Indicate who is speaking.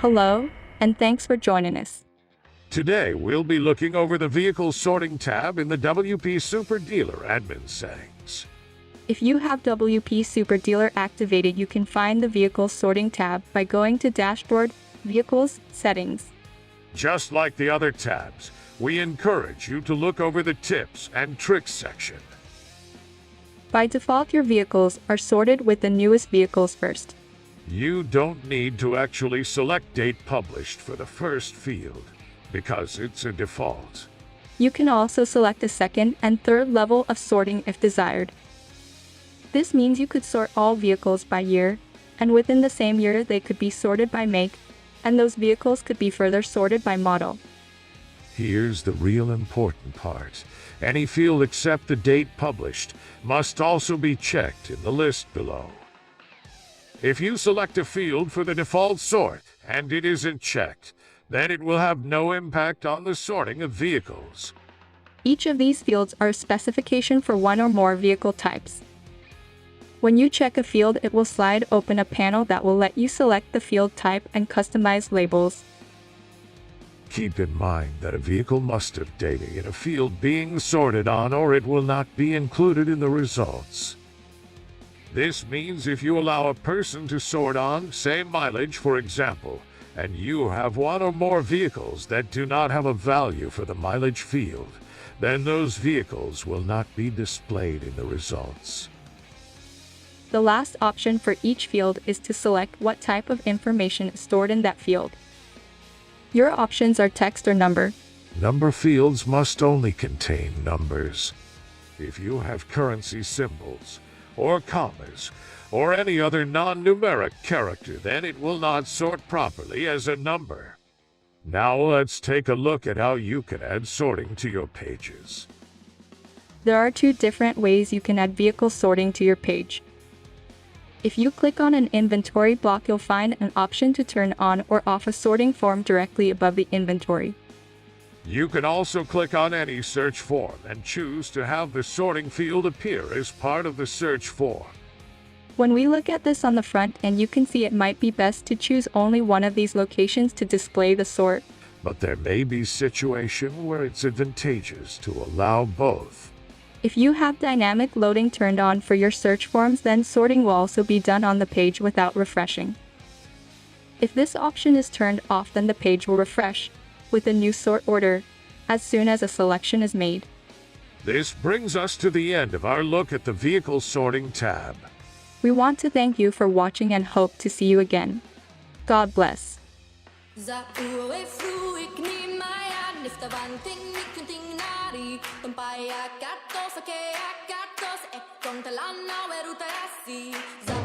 Speaker 1: Hello, and thanks for joining us.
Speaker 2: Today, we'll be looking over the Vehicle Sorting tab in the WPSuperDealer admin settings.
Speaker 1: If you have WPSuperDealer activated, you can find the Vehicle Sorting tab by going to Dashboard, Vehicles, Settings.
Speaker 2: Just like the other tabs, we encourage you to look over the Tips and Tricks section.
Speaker 1: By default, your vehicles are sorted with the newest vehicles first.
Speaker 2: You don't need to actually select Date Published for the first field, because it's a default.
Speaker 1: You can also select a second and third level of sorting if desired. This means you could sort all vehicles by year, and within the same year they could be sorted by make, and those vehicles could be further sorted by model.
Speaker 2: Here's the real important part. Any field except the date published must also be checked in the list below. If you select a field for the default sort and it isn't checked, then it will have no impact on the sorting of vehicles.
Speaker 1: Each of these fields are a specification for one or more vehicle types. When you check a field, it will slide open a panel that will let you select the field type and customize labels.
Speaker 2: Keep in mind that a vehicle must have data in a field being sorted on, or it will not be included in the results. This means if you allow a person to sort on, say mileage for example, and you have one or more vehicles that do not have a value for the mileage field, then those vehicles will not be displayed in the results.
Speaker 1: The last option for each field is to select what type of information is stored in that field. Your options are text or number.
Speaker 2: Number fields must only contain numbers. If you have currency symbols, or commas, or any other non-numeric character, then it will not sort properly as a number. Now let's take a look at how you can add sorting to your pages.
Speaker 1: There are two different ways you can add vehicle sorting to your page. If you click on an inventory block, you'll find an option to turn on or off a sorting form directly above the inventory.
Speaker 2: You can also click on any search form and choose to have the sorting field appear as part of the search form.
Speaker 1: When we look at this on the front end, you can see it might be best to choose only one of these locations to display the sort.
Speaker 2: But there may be situations where it's advantageous to allow both.
Speaker 1: If you have dynamic loading turned on for your search forms, then sorting will also be done on the page without refreshing. If this option is turned off, then the page will refresh with a new sort order as soon as a selection is made.
Speaker 2: This brings us to the end of our look at the Vehicle Sorting tab.
Speaker 1: We want to thank you for watching and hope to see you again. God bless. Tumpay akatos, ake akatos, ek kong talan na werutarasi.